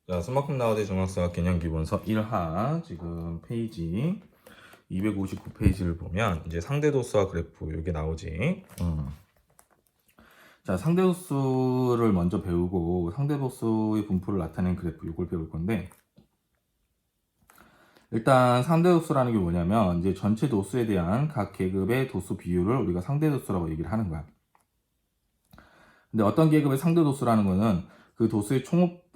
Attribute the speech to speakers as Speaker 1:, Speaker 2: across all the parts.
Speaker 1: 자, 스마컴 나우대 정학사 개념기본서 1하 지금 페이지 259페이지를 보면 이제 상대도수와 그래프 이게 나오지. 자, 상대도수를 먼저 배우고 상대도수의 분포를 나타내는 그래프 이걸 배울 건데, 일단 상대도수라는 게 뭐냐면 이제 전체 도수에 대한 각 계급의 도수 비율을 우리가 상대도수라고 얘기를 하는 거야. 근데 어떤 계급의 상대도수라는 거는 그 도수의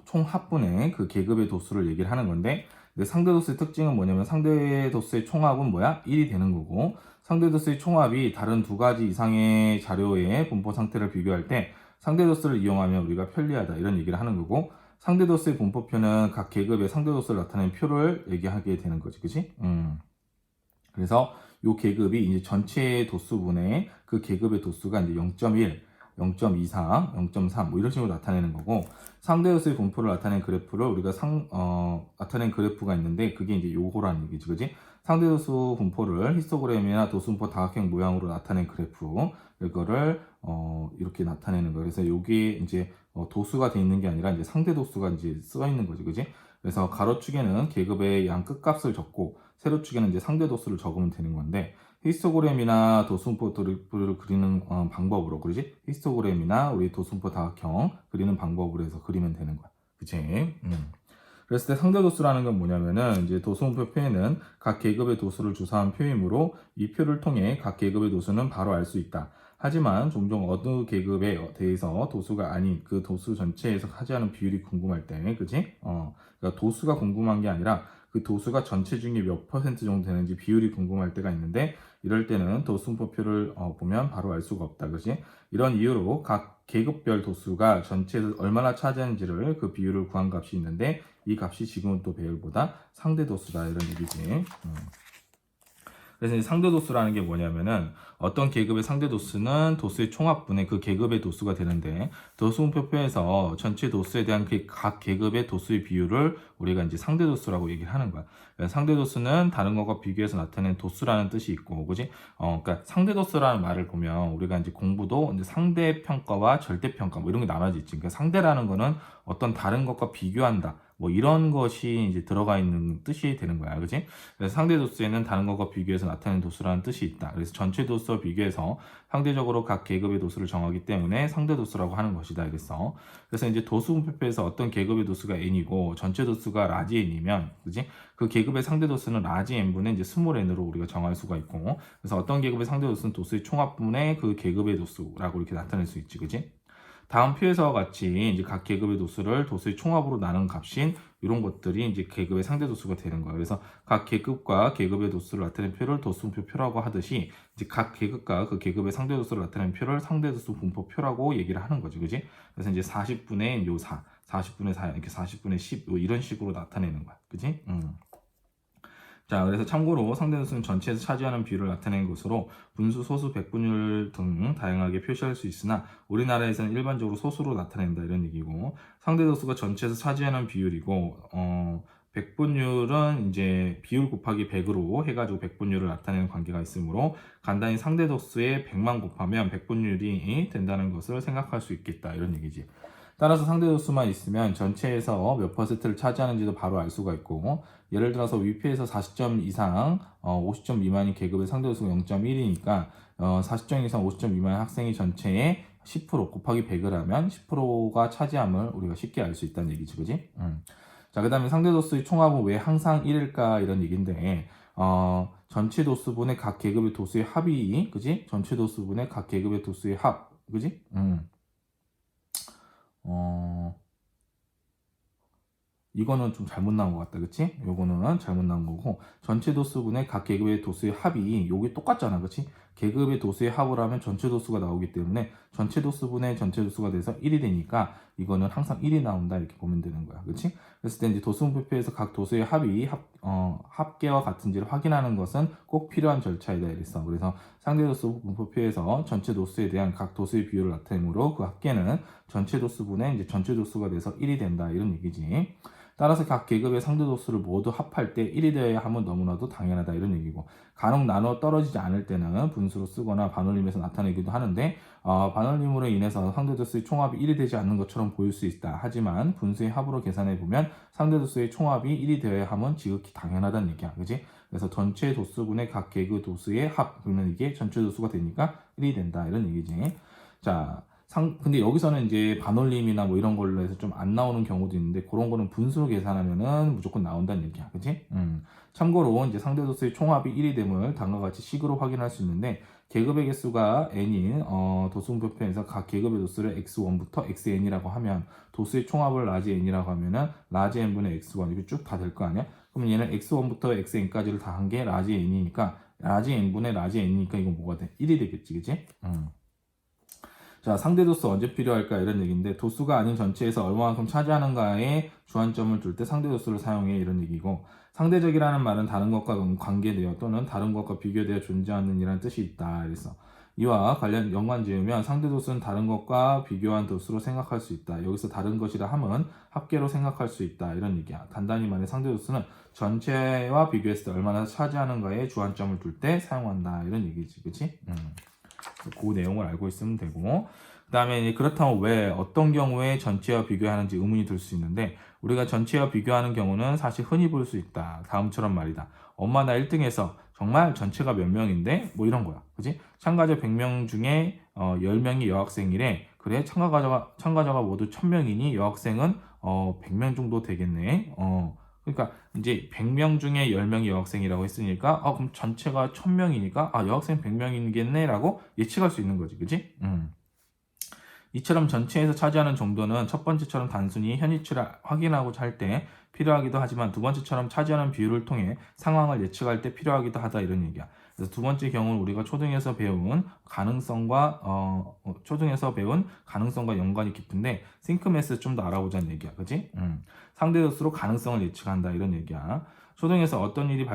Speaker 1: 총합분의 그 계급의 도수를 얘기를 하는 건데, 근데 상대도수의 특징은 뭐냐면 상대도수의 총합은 뭐야? 1이 되는 거고, 상대도수의 총합이 다른 두 가지 이상의 자료의 분포 상태를 비교할 때 상대도수를 이용하면 우리가 편리하다 이런 얘기를 하는 거고, 상대도수의 분포표는 각 계급의 상대도수를 나타내는 표를 얘기하게 되는 거지, 그치? 그래서 요 계급이 이제 전체 도수분의 그 계급의 도수가 이제 0.1, 0.24, 0.3 뭐 이런 식으로 나타내는 거고, 상대도수의 분포를 나타낸 그래프를 우리가 나타낸 그래프가 있는데 그게 이제 요거라는 얘기지, 그지? 상대도수 분포를 히스토그램이나 도수분포 다각형 모양으로 나타낸 그래프, 이거를 이렇게 나타내는 거예요. 그래서 요게 이제 도수가 돼 있는 게 아니라 이제 상대도수가 이제 써 있는 거지, 그지? 그래서 가로축에는 계급의 양 끝값을 적고 세로축에는 이제 상대도수를 적으면 되는 건데, 히스토그램이나 도수분포 그래프를 그리는 방법으로, 그러지? 히스토그램이나 우리 도수분포 다각형 그리는 방법으로 해서 그리면 되는 거야. 그치? 그랬을 때 상대도수라는 건 뭐냐면은 이제 도수분포 표에는 각 계급의 도수를 주사한 표이므로 이 표를 통해 각 계급의 도수는 바로 알 수 있다. 하지만 종종 어느 계급에 대해서 도수가 아닌 그 도수 전체에서 차지하는 비율이 궁금할 때, 그치? 그러니까 도수가 궁금한 게 아니라 그 도수가 전체 중에 몇 퍼센트 정도 되는지 비율이 궁금할 때가 있는데, 이럴 때는 도수분포표를 보면 바로 알 수가 없다, 그치? 이런 이유로 각 계급별 도수가 전체에서 얼마나 차지하는지를 그 비율을 구한 값이 있는데, 이 값이 지금은 또 배열보다 상대도수다 이런 얘기지. 그래서 이제 상대도수라는 게 뭐냐면은 어떤 계급의 상대도수는 도수의 총합분의 그 계급의 도수가 되는데, 도수분포표에서 전체 도수에 대한 그 각 계급의 도수의 비율을 우리가 이제 상대도수라고 얘기를 하는 거야. 그래서 상대도수는 다른 것과 비교해서 나타낸 도수라는 뜻이 있고, 그지? 그러니까 상대도수라는 말을 보면 우리가 이제 공부도 이제 상대평가와 절대평가 뭐 이런 게 나눠져 있지. 그러니까 상대라는 거는 어떤 다른 것과 비교한다, 뭐 이런 것이 이제 들어가 있는 뜻이 되는 거야, 그지? 그래서 상대 도수에는 다른 것과 비교해서 나타내는 도수라는 뜻이 있다. 그래서 전체 도수와 비교해서 상대적으로 각 계급의 도수를 정하기 때문에 상대 도수라고 하는 것이다, 이랬어. 그래서 이제 도수 분포표에서 어떤 계급의 도수가 n이고 전체 도수가 라지 n이면, 그지? 그 계급의 상대 도수는 라지 n분의 이제 스몰 n으로 우리가 정할 수가 있고, 그래서 어떤 계급의 상대 도수는 도수의 총합분의 그 계급의 도수라고 이렇게 나타낼 수 있지, 그지? 다음 표에서 같이 이제 각 계급의 도수를 도수의 총합으로 나눈 값인 이런 것들이 이제 계급의 상대 도수가 되는 거예요. 그래서 각 계급과 계급의 도수를 나타내는 표를 도수분포 표라고 하듯이, 이제 각 계급과 그 계급의 상대 도수를 나타내는 표를 상대 도수 분포 표라고 얘기를 하는 거지, 그지? 그래서 이제 40분의 요 4, 40분의 4, 이렇게 40분의 10 이런 식으로 나타내는 거야, 그지? 자, 그래서 참고로 상대도수는 전체에서 차지하는 비율을 나타내는 것으로 분수, 소수, 백분율 등 다양하게 표시할 수 있으나 우리나라에서는 일반적으로 소수로 나타낸다 이런 얘기고, 상대도수가 전체에서 차지하는 비율이고, 백분율은 이제 비율 곱하기 100으로 해가지고 백분율을 나타내는 관계가 있으므로 간단히 상대도수에 100만 곱하면 백분율이 된다는 것을 생각할 수 있겠다 이런 얘기지. 따라서 상대도수만 있으면 전체에서 몇 퍼센트를 차지하는지도 바로 알 수가 있고, 예를 들어서 위표에서 40점 이상, 50점 미만인 계급의 상대도수가 0.1이니까 40점 이상 50점 미만의 학생이 전체의 10% 곱하기 100을 하면 10%가 차지함을 우리가 쉽게 알 수 있다는 얘기지, 그지? 자, 그 다음에 상대도수의 총합은 왜 항상 1일까 이런 얘기인데, 전체 도수분의 각 계급의 도수의 합이, 그지? 전체 도수분의 각 계급의 도수의 합, 그지? 이거는 좀 잘못 나온 것 같다, 그치? 요거는 잘못 나온 거고, 전체 도수분의 각 계급의 도수의 합이 요게 똑같잖아, 그치? 계급의 도수의 합을 하면 전체 도수가 나오기 때문에 전체 도수분의 전체 도수가 돼서 1이 되니까 이거는 항상 1이 나온다 이렇게 보면 되는 거야, 그치? 그랬을 때 이제 도수분포표에서 각 도수의 합이 합계와 같은지를 확인하는 것은 꼭 필요한 절차이다 이랬어. 그래서 상대도수 분포표에서 전체 도수에 대한 각 도수의 비율을 나타내므로 그 합계는 전체 도수분의 이제 전체 도수가 돼서 1이 된다 이런 얘기지. 따라서 각 계급의 상대 도수를 모두 합할 때 1이 되어야 함은 너무나도 당연하다 이런 얘기고, 간혹 나눠 떨어지지 않을 때는 분수로 쓰거나 반올림해서 나타내기도 하는데 반올림으로 인해서 상대 도수의 총합이 1이 되지 않는 것처럼 보일 수 있다. 하지만 분수의 합으로 계산해 보면 상대 도수의 총합이 1이 되어야 함은 지극히 당연하다는 얘기야. 그지? 그래서 전체 도수분의 각 계급 도수의 합, 그러면 이게 전체 도수가 되니까 1이 된다 이런 얘기지. 자, 근데 여기서는 이제 반올림이나 뭐 이런 걸로 해서 좀 안 나오는 경우도 있는데, 그런 거는 분수로 계산하면은 무조건 나온다는 얘기야. 그치? 참고로 이제 상대 도수의 총합이 1이 됨을 다음과 같이 식으로 확인할 수 있는데, 계급의 개수가 n인 도수분표편에서 각 계급의 도수를 x1부터 xn이라고 하면, 도수의 총합을 라지 n이라고 하면은 라지 n분의 x1 이렇게 쭉 다 될 거 아니야? 그럼 얘는 x1부터 xn까지를 다 한 게 라지 n이니까, 라지 n분의 라지 n이니까 이건 뭐가 돼? 1이 되겠지, 그치? 자, 상대 도수 언제 필요할까 이런 얘기인데, 도수가 아닌 전체에서 얼마만큼 차지하는가에 주안점을 둘 때 상대 도수를 사용해 이런 얘기고, 상대적이라는 말은 다른 것과 관계되어 또는 다른 것과 비교되어 존재하는 이라는 뜻이 있다. 그래서 이와 관련 연관 지으면 상대 도수는 다른 것과 비교한 도수로 생각할 수 있다. 여기서 다른 것이라 함은 합계로 생각할 수 있다. 이런 얘기야. 단단히 말해 상대 도수는 전체와 비교했을 때 얼마나 차지하는가에 주안점을 둘 때 사용한다. 이런 얘기지. 그치? 그 내용을 알고 있으면 되고, 그 다음에 그렇다면 왜 어떤 경우에 전체와 비교하는지 의문이 들 수 있는데, 우리가 전체와 비교하는 경우는 사실 흔히 볼 수 있다. 다음처럼 말이다. 엄마 나 1등에서 정말 전체가 몇 명인데 뭐 이런 거야. 그지? 참가자 100명 중에 10명이 여학생이래. 그래, 참가자가 모두 1000명이니 여학생은 100명 정도 되겠네. 그러니까 이제 100명 중에 10명이 여학생이라고 했으니까 그럼 전체가 1000명이니까 여학생 100명이겠네 라고 예측할 수 있는 거지. 그치? 이처럼 전체에서 차지하는 정도는 첫 번째처럼 단순히 현위치를 확인하고자 할 때 필요하기도 하지만, 두 번째처럼 차지하는 비율을 통해 상황을 예측할 때 필요하기도 하다 이런 얘기야. 그래서 두 번째 경우는 우리가 초등에서 배운 가능성과 연관이 깊은데, 싱크매스 좀 더 알아보자는 얘기야. 그치? 상대 도수로 가능성을 예측한다 이런 얘기야. 초등에서 어떤 일이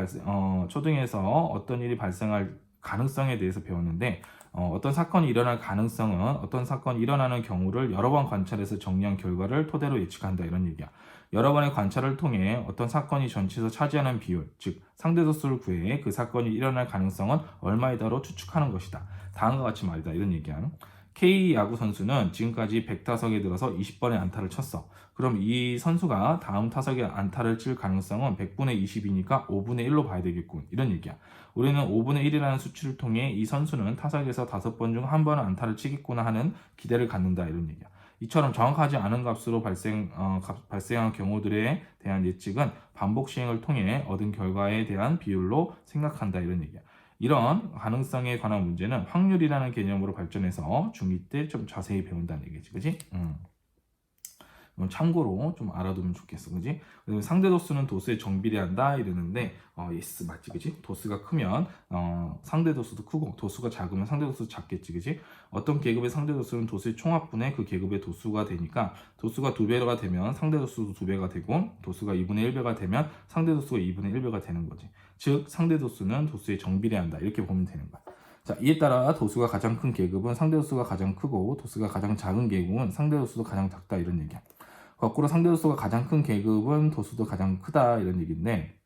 Speaker 1: 발생할 가능성에 대해서 배웠는데, 어떤 사건이 일어날 가능성은 어떤 사건이 일어나는 경우를 여러 번 관찰해서 정리한 결과를 토대로 예측한다 이런 얘기야. 여러 번의 관찰을 통해 어떤 사건이 전체에서 차지하는 비율, 즉 상대도수를 구해 그 사건이 일어날 가능성은 얼마이다로 추측하는 것이다. 다음과 같이 말이다 이런 얘기야. K 야구 선수는 지금까지 100타석에 들어서 20번의 안타를 쳤어. 그럼 이 선수가 다음 타석에 안타를 칠 가능성은 100분의 20이니까 5분의 1로 봐야 되겠군. 이런 얘기야. 우리는 5분의 1이라는 수치를 통해 이 선수는 타석에서 5번 중 1번은 안타를 치겠구나 하는 기대를 갖는다. 이런 얘기야. 이처럼 정확하지 않은 값으로 발생한 경우들에 대한 예측은 반복 시행을 통해 얻은 결과에 대한 비율로 생각한다. 이런 얘기야. 이런 가능성에 관한 문제는 확률이라는 개념으로 발전해서 중2 때 좀 자세히 배운다는 얘기지. 그지? 참고로 좀 알아두면 좋겠어. 그지? 상대 도수는 도수에 정비례한다 이러는데 예스 맞지. 그지? 도수가 크면 상대 도수도 크고, 도수가 작으면 상대 도수도 작겠지. 그지? 어떤 계급의 상대 도수는 도수의 총합분의 그 계급의 도수가 되니까, 도수가 2배가 되면 상대 도수도 2배가 되고, 도수가 2분의 1배가 되면 상대 도수가 2분의 1배가 되는 거지. 즉 상대 도수는 도수에 정비례한다 이렇게 보면 되는 거야. 자, 이에 따라 도수가 가장 큰 계급은 상대 도수가 가장 크고, 도수가 가장 작은 계급은 상대 도수도 가장 작다 이런 얘기야. 거꾸로 상대 도수가 가장 큰 계급은 도수도 가장 크다 이런 얘기인데,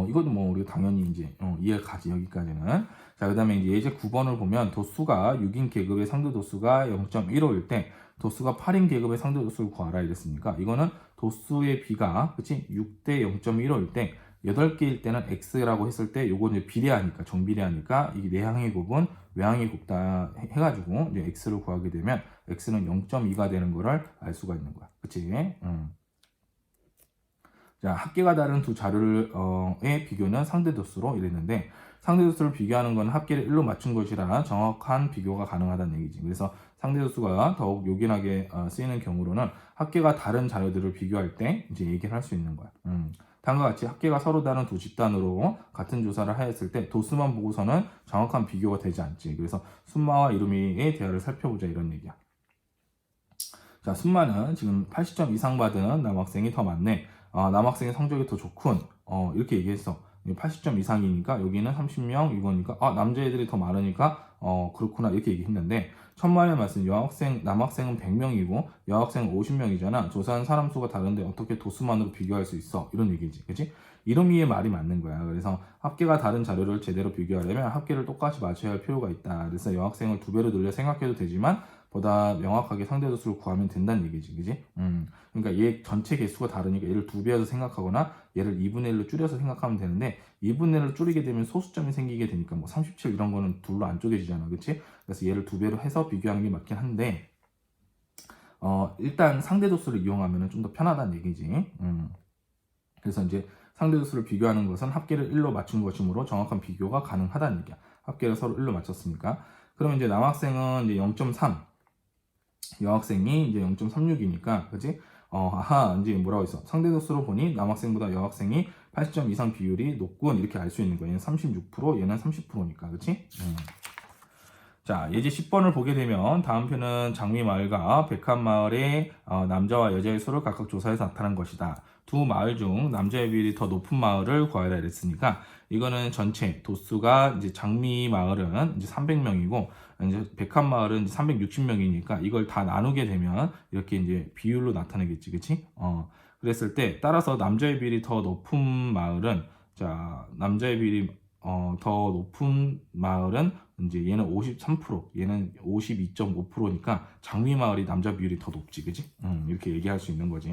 Speaker 1: 이것도 뭐 우리가 당연히 이제 이해가 가지 여기까지는. 자, 그다음에 이제 예제 9번을 보면 도수가 6인 계급의 상대 도수가 0.15일 때 도수가 8인 계급의 상대 도수를 구하라 이랬으니까, 이거는 도수의 비가 그치 6대 0.15일 때 8개일 때는 x라고 했을 때 요거 이제 비례하니까 정비례하니까 이게 내항의 곱은 외항의 곱다 해가지고 이제 x를 구하게 되면 x는 0.2가 되는 거를 알 수가 있는 거야. 그치? 자, 합계가 다른 두 자료의 비교는 상대도수로 이랬는데, 상대도수를 비교하는 건 합계를 1로 맞춘 것이라 정확한 비교가 가능하다는 얘기지. 그래서 상대도수가 더욱 요긴하게 쓰이는 경우로는 합계가 다른 자료들을 비교할 때 이제 얘기를 할 수 있는 거야. 다음과 같이 합계가 서로 다른 두 집단으로 같은 조사를 하였을 때 도수만 보고서는 정확한 비교가 되지 않지. 그래서 순마와 이루미의 대화를 살펴보자 이런 얘기야. 자, 순마는 지금 80점 이상 받은 남학생이 더 많네. 남학생의 성적이 더 좋군. 이렇게 얘기했어. 80점 이상이니까 여기는 30명 이거니까 남자애들이 더 많으니까 그렇구나 이렇게 얘기했는데 천만의 말씀 남학생은 100명이고 여학생은 50명이잖아. 조사한 사람 수가 다른데 어떻게 도수만으로 비교할 수 있어? 이런 얘기지. 그치? 이름이의 말이 맞는 거야. 그래서 합계가 다른 자료를 제대로 비교하려면 합계를 똑같이 맞춰야 할 필요가 있다. 그래서 여학생을 2배로 늘려 생각해도 되지만 보다 명확하게 상대도수를 구하면 된다는 얘기지. 그지? 그러니까 얘 전체 개수가 다르니까 얘를 2배여서 생각하거나 얘를 2분의 1로 줄여서 생각하면 되는데 2분의 1로 줄이게 되면 소수점이 생기게 되니까 뭐 37 이런 거는 둘로 안 쪼개지잖아. 그치? 그래서 얘를 2배로 해서 비교하는 게 맞긴 한데 일단 상대도수를 이용하면 좀 더 편하다는 얘기지. 그래서 이제 상대도수를 비교하는 것은 합계를 1로 맞춘 것이므로 정확한 비교가 가능하다는 얘기야. 합계를 서로 1로 맞췄으니까. 그러면 이제 남학생은 이제 0.3, 여학생이 이제 0.36이니까, 그지? 이제 뭐라고 했어? 상대도수로 보니 남학생보다 여학생이 80점 이상 비율이 높군. 이렇게 알 수 있는 거야. 얘는 36%, 얘는 30%니까, 그치? 자, 예제 10번을 보게 되면 다음 표는 장미마을과 백합마을의 남자와 여자의 수를 각각 조사해서 나타난 것이다. 두 마을 중 남자의 비율이 더 높은 마을을 구하라 이랬으니까 이거는 전체 도수가 이제 장미마을은 이제 300명이고 이제 백합마을은 이제 360명이니까 이걸 다 나누게 되면 이렇게 이제 비율로 나타나겠지, 그치? 그랬을 때 따라서 남자의 비율이 더 높은 마을은 자, 남자의 비율이 더 높은 마을은 이제 얘는 53%, 얘는 52.5%니까 장미마을이 남자 비율이 더 높지, 그지? 이렇게 얘기할 수 있는 거지.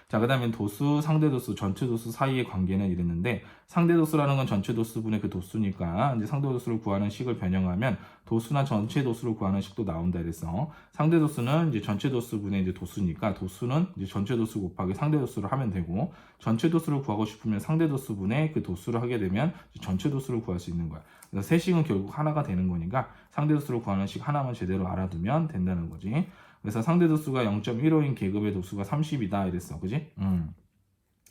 Speaker 1: 자, 그 다음에 도수, 상대도수, 전체도수 사이의 관계는 이랬는데 상대도수라는 건 전체도수분의 그 도수니까 이제 상대도수를 구하는 식을 변형하면 도수나 전체도수를 구하는 식도 나온다 이랬어. 상대도수는 이제 전체도수분의 이제 도수니까 도수는 이제 전체도수 곱하기 상대도수를 하면 되고 전체도수를 구하고 싶으면 상대도수분의 그 도수를 하게 되면 전체도수를 구할 수 있는 거야. 그래서 세 식은 결국 하나가 되는 거니까 상대도수를 구하는 식 하나만 제대로 알아두면 된다는 거지. 그래서 상대도수가 0.15인 계급의 도수가 30이다 이랬어. 그지?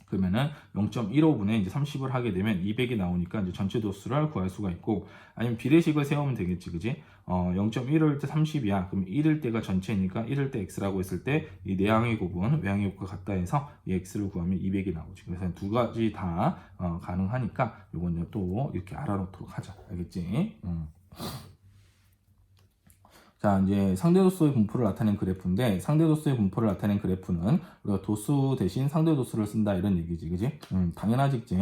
Speaker 1: 그러면은 0.15분의 이제 30을 하게 되면 200이 나오니까 이제 전체 도수를 구할 수가 있고 아니면 비례식을 세우면 되겠지. 그지? 0.15일 때 30이야. 그럼 1일 때가 전체니까 1일 때 x라고 했을 때 이 내항의 곱은 외항의 곱과 같다 해서 이 x를 구하면 200이 나오지. 그래서 두 가지 다 가능하니까 요건 또 이렇게 알아놓도록 하자. 알겠지? 자, 이제 상대도수의 분포를 나타낸 그래프인데 상대도수의 분포를 나타낸 그래프는 우리가 도수 대신 상대도수를 쓴다 이런 얘기지, 그지? 당연하지, 그지?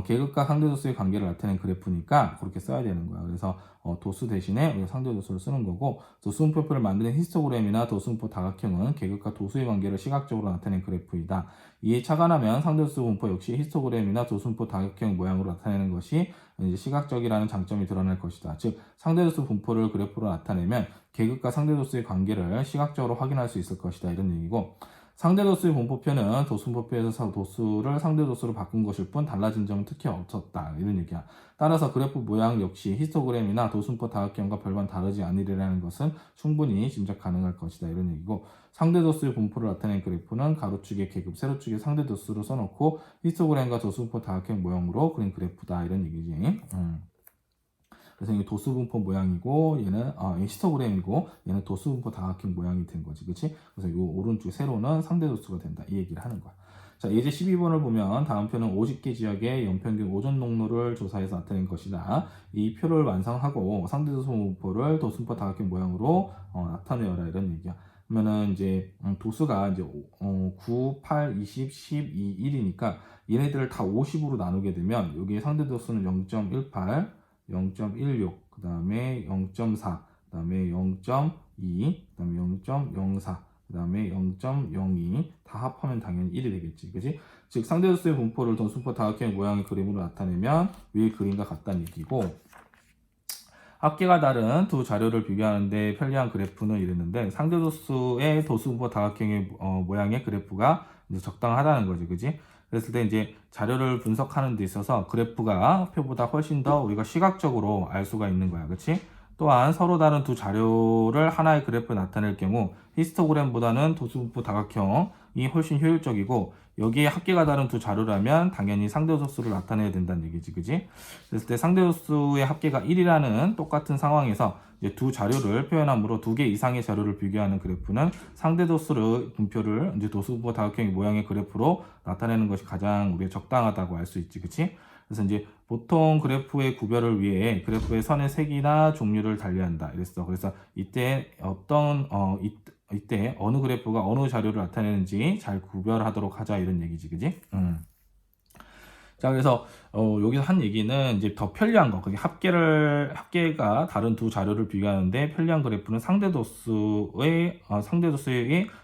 Speaker 1: 계급과 상대도수의 관계를 나타낸 그래프니까 그렇게 써야 되는 거야. 그래서 도수 대신에 우리가 상대도수를 쓰는 거고 도수분포표를 만드는 히스토그램이나 도수분포 다각형은 계급과 도수의 관계를 시각적으로 나타낸 그래프이다. 이에 착안하면 상대도수 분포 역시 히스토그램이나 도수분포 다각형 모양으로 나타내는 것이 이제 시각적이라는 장점이 드러날 것이다. 즉 상대도수 분포를 그래프로 나타내면 계급과 상대도수의 관계를 시각적으로 확인할 수 있을 것이다. 이런 얘기고 상대도수의 분포표는 도수분포표에서 도수를 상대도수로 바꾼 것일 뿐 달라진 점은 특히 없었다. 이런 얘기야. 따라서 그래프 모양 역시 히스토그램이나 도수분포 다각형과 별반 다르지 않으리라는 것은 충분히 짐작 가능할 것이다. 이런 얘기고 상대도수의 분포를 나타낸 그래프는 가로축에 계급, 세로축에 상대도수를 써놓고 히스토그램과 도수분포 다각형 모형으로 그린 그래프다. 이런 얘기지. 그래서 이게 도수분포 모양이고 얘는 히스토그램이고 얘는 도수분포 다각형 모양이 된 거지, 그렇지? 그래서 이 오른쪽 세로는 상대도수가 된다 이 얘기를 하는 거야. 자, 예제 12번을 보면 다음 표는 50개 지역의 연평균 오전 농로를 조사해서 나타낸 것이다. 이 표를 완성하고 상대도수 분포를 도수분포 다각형 모양으로 나타내어라 이런 얘기야. 그러면은 이제 도수가 이제 9, 8, 20, 12, 1이니까 얘네들을 다 50으로 나누게 되면 여기에 상대도수는 0.18 0.16, 그 다음에 0.4, 그 다음에 0.2, 그 다음에 0.04, 그 다음에 0.02 다 합하면 당연히 1이 되겠지, 그지? 즉 상대도수의 분포를 도수분포 다각형 모양의 그림으로 나타내면 위의 그림과 같다는 얘기고 합계가 다른 두 자료를 비교하는데 편리한 그래프는 이랬는데 상대도수의 도수분포 다각형의 모양의 그래프가 이제 적당하다는 거지, 그지? 그랬을 때 이제 자료를 분석하는 데 있어서 그래프가 표보다 훨씬 더 우리가 시각적으로 알 수가 있는 거야. 그치? 또한 서로 다른 두 자료를 하나의 그래프에 나타낼 경우 히스토그램보다는 도수분포 다각형이 훨씬 효율적이고 여기에 합계가 다른 두 자료라면 당연히 상대도수를 나타내야 된다는 얘기지. 그지? 그랬을 때 상대도수의 합계가 1이라는 똑같은 상황에서 이제 두 자료를 표현함으로 2개 이상의 자료를 비교하는 그래프는 상대도수를 분표를 이제 도수분포 다각형의 모양의 그래프로 나타내는 것이 가장 우리가 적당하다고 알 수 있지. 그치? 그래서 이제 보통 그래프의 구별을 위해 그래프의 선의 색이나 종류를 달리한다 이랬어. 그래서 이때 이때 어느 그래프가 어느 자료를 나타내는지 잘 구별하도록 하자 이런 얘기지, 그지? 자, 그래서 여기서 한 얘기는 이제 더 편리한 거, 그게 합계가 다른 두 자료를 비교하는데 편리한 그래프는 상대도수의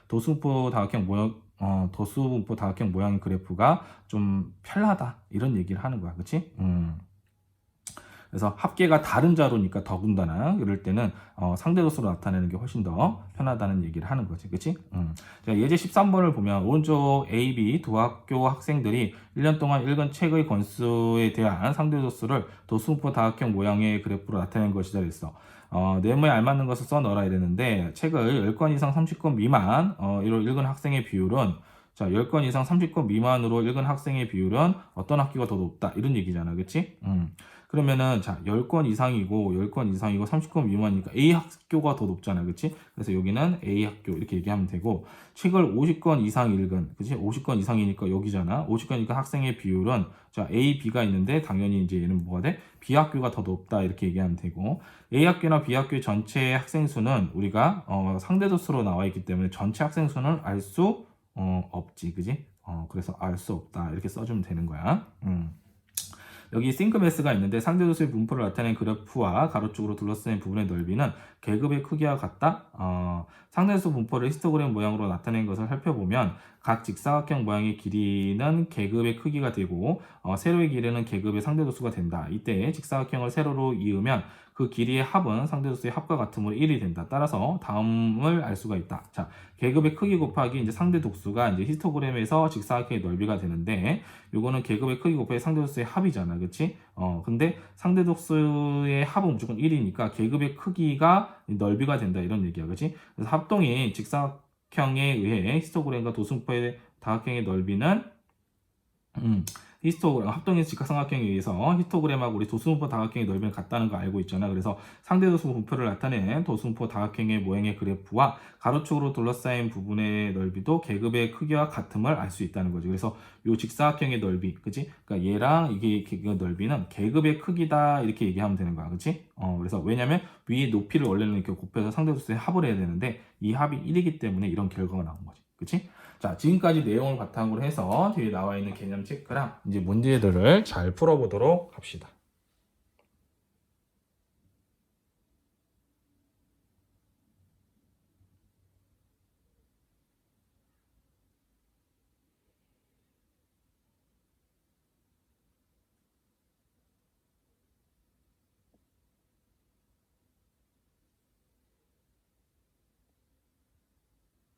Speaker 1: 도수분포 다각형 모양, 도수분포 다각형 모양의 그래프가 좀 편하다 이런 얘기를 하는 거야, 그렇지? 그래서 합계가 다른 자료니까 더군다나 이럴 때는 상대도수로 나타내는 게 훨씬 더 편하다는 얘기를 하는 거지, 그치? 자, 예제 13번을 보면 오른쪽 A, B 두 학교 학생들이 1년 동안 읽은 책의 권수에 대한 상대도수를 도수분포 다각형 모양의 그래프로 나타낸 것이다 그랬어. 네모에 알맞는 것을 써 넣어라 이랬는데 책을 10권 이상 30권 미만 이로 읽은 학생의 비율은, 자, 10권 이상 30권 미만으로 읽은 학생의 비율은 어떤 학교가 더 높다 이런 얘기잖아, 그치? 그러면은 자, 10권 이상이고 30권 미만이니까 A 학교가 더 높잖아, 그치? 그래서 여기는 A 학교 이렇게 얘기하면 되고, 책을 50권 이상 읽은, 그치? 50권 이상이니까 여기잖아. 50권이니까 학생의 비율은, 자, A, B가 있는데 당연히 이제 얘는 뭐가 돼? B 학교가 더 높다 이렇게 얘기하면 되고, A 학교나 B 학교 전체 학생 수는 우리가 상대도수로 나와 있기 때문에 전체 학생 수는 알 수 없지, 그지? 그래서 알 수 없다 이렇게 써주면 되는 거야. 여기 싱크매스가 있는데 상대도수의 분포를 나타낸 그래프와 가로축으로 둘러싸인 부분의 넓이는 계급의 크기와 같다. 상대도수 분포를 히스토그램 모양으로 나타낸 것을 살펴보면 각 직사각형 모양의 길이는 계급의 크기가 되고 세로의 길이는 계급의 상대도수가 된다. 이때 직사각형을 세로로 이으면 그 길이의 합은 상대도수의 합과 같으므로 1이 된다. 따라서 다음을 알 수가 있다. 자, 계급의 크기 곱하기 이제 상대 독수가 이제 히스토그램에서 직사각형의 넓이가 되는데, 요거는 계급의 크기 곱하기 상대 독수의 합이잖아, 그렇지? 근데 상대 독수의 합은 무조건 1이니까 계급의 크기가 넓이가 된다 이런 얘기야, 그렇지? 그래서 합동인 직사각형에 의해 히스토그램과 도수분포의 다각형의 넓이는 합동인 직각삼각형에 의해서 히스토그램하고 우리 도수분포 다각형의 넓이는 같다는 거 알고 있잖아. 그래서 상대 도수 분포를 나타낸 도수분포 다각형의 모양의 그래프와 가로축으로 둘러싸인 부분의 넓이도 계급의 크기와 같음을 알 수 있다는 거지. 그래서 이 직사각형의 넓이, 그치? 그러니까 얘랑 이게 넓이는 계급의 크기다 이렇게 얘기하면 되는 거야, 그치? 그래서 왜냐면 위의 높이를 원래는 이렇게 곱해서 상대 도수에 합을 해야 되는데 이 합이 1이기 때문에 이런 결과가 나온 거지, 그치? 자, 지금까지 내용을 바탕으로 해서 뒤에 나와 있는 개념 체크랑 이제 문제들을 잘 풀어보도록 합시다.